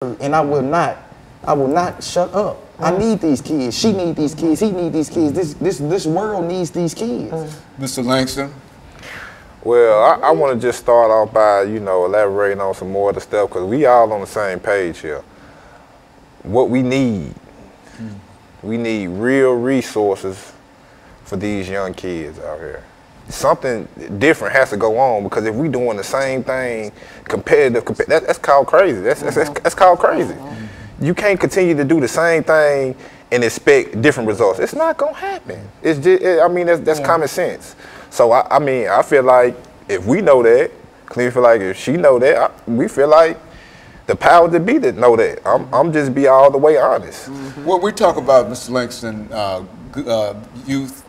and I will not shut up. I need these kids. She need these kids. He need these kids. This world needs these kids. Mr. Langston? Well, I want to just start off by, elaborating on some more of the stuff, because we all on the same page here. What we need real resources for these young kids out here. Something different has to go on, because if we doing the same thing, that's called crazy. That's called crazy. You can't continue to do the same thing and expect different results. It's not gonna happen. It's just, that's common sense. So I feel like if we know that, Cleve feel like if she know that, we feel like the power to be to know that. I'm just be all the way honest. Well, we talk about, Mr. Langston, youth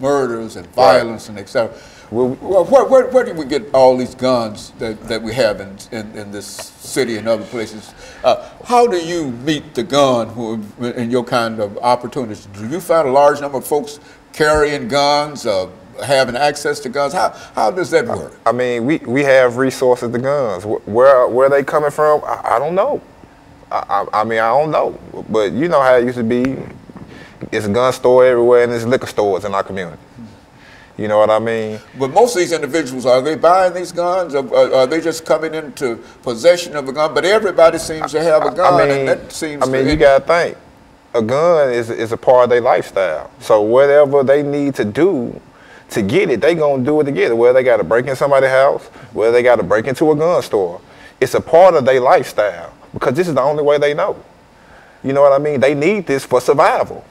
murders and violence and et cetera. Well, where do we get all these guns that we have in this city and other places? How do you meet the gun in your kind of opportunities? Do you find a large number of folks carrying guns, having access to guns? How does that work? I mean, we have resources to guns. Where they coming from, I don't know. I don't know. But you know how it used to be. It's a gun store everywhere, and there's liquor stores in our community. You know what I mean? But most of these individuals, are they buying these guns? Or are they just coming into possession of a gun? But everybody seems to have a gun, and that seems you got to think, a gun is a part of their lifestyle. So whatever they need to do to get it, they going to do it to get it. Whether they got to break in somebody's house, whether they got to break into a gun store. It's a part of their lifestyle, because this is the only way they know. You know what I mean? They need this for survival.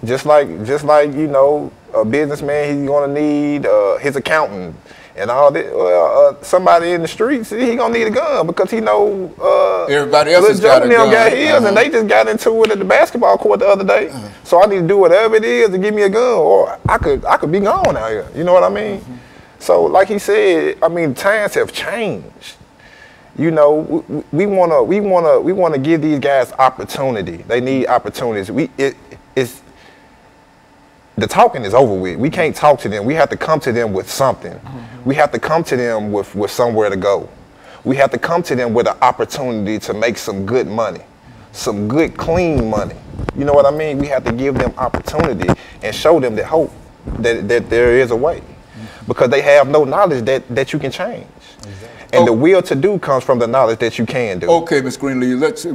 Just like a businessman, he's gonna need his accountant and all that. Well, somebody in the streets, he gonna need a gun, because he know everybody else has got a gun. His, and they just got into it at the basketball court the other day. So I need to do whatever it is to give me a gun, or I could be gone out here. You know what I mean? So like he said, times have changed. We wanna give these guys opportunity. They need opportunities. The talking is over with. We can't talk to them. We have to come to them with something. We have to come to them with somewhere to go. We have to come to them with an opportunity to make some good money, some good, clean money. You know what I mean? We have to give them opportunity and show them that hope, that there is a way, because they have no knowledge that you can change. And the will to do comes from the knowledge that you can do. Okay, Ms. Greenlee, let's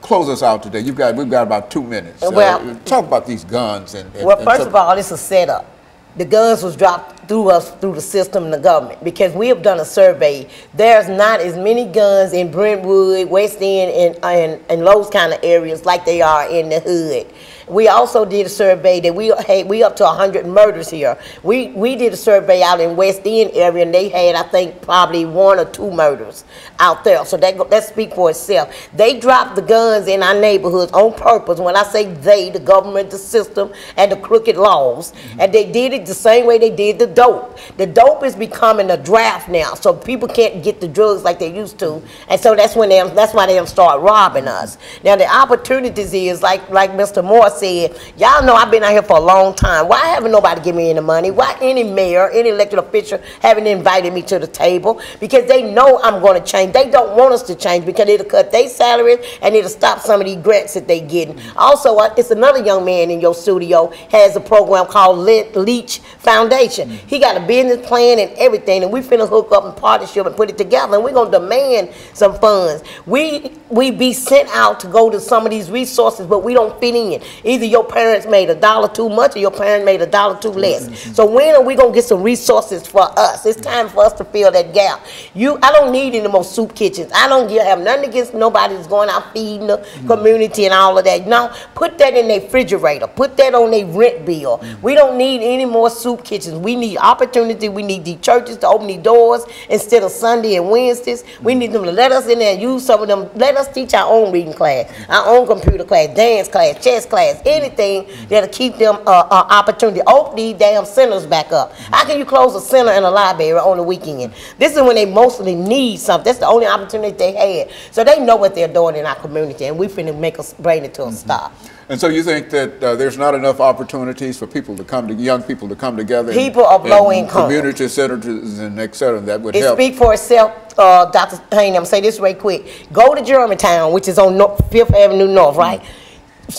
close us out today. We've got about 2 minutes. Well, talk about these guns. Well, first of all, it's a setup. The guns was dropped through the system and the government, because we have done a survey. There's not as many guns in Brentwood, West End, and those kind of areas like they are in the hood. We also did a survey that we up to 100 murders here. We did a survey out in West End area, and they had, I think, probably 1 or 2 murders out there. So that speaks for itself. They dropped the guns in our neighborhoods on purpose. When I say they, the government, the system, and the crooked laws, and they did it the same way they did the dope. The dope is becoming a draft now, so people can't get the drugs like they used to, and so that's why they start robbing us. Now the opportunities is like Mr. Moore said. Y'all know I've been out here for a long time. Why haven't nobody give me any money? Why any mayor, any elected official haven't invited me to the table? Because they know I'm going to change. They don't want us to change, because it'll cut their salaries and it'll stop some of these grants that they getting. Also, it's another young man in your studio has a program called Leach Foundation. He got a business plan and everything, and we finna hook up in partnership and put it together, and we're gonna demand some funds. We be sent out to go to some of these resources, but we don't fit in. Either your parents made $1 too much, or your parents made $1 too less. So when are we gonna get some resources for us? It's time for us to fill that gap. I don't need any more soup kitchens. I don't have nothing against nobody that's going out feeding the community and all of that. No, put that in their refrigerator. Put that on their rent bill. We don't need any more soup kitchens. We need opportunity. We need the churches to open the doors instead of Sunday and Wednesdays. We need them to let us in there and use some of them. Let us teach our own reading class, our own computer class, dance class, chess class, anything that'll keep them opportunity. Open these damn centers back up. How can you close a center and a library on the weekend? This is when they mostly need something. That's the only opportunity they had. So they know what they're doing in our community, and we finna bring it to a stop. And so you think that there's not enough opportunities for people to come to young people to come together? People of low income, community centers and et cetera, that would it help. speak for itself. Dr. Haney, I'm gonna say this right quick. Go to Germantown, which is on Fifth Avenue North, right?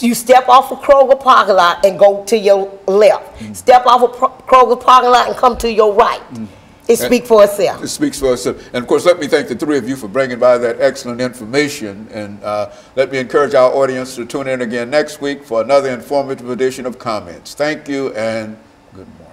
You step off of Kroger parking lot and go to your left. Step off of Kroger parking lot and come to your right. It speaks for itself. It speaks for itself. And of course, let me thank the three of you for bringing by that excellent information. And let me encourage our audience to tune in again next week for another informative edition of Comments. Thank you and good morning.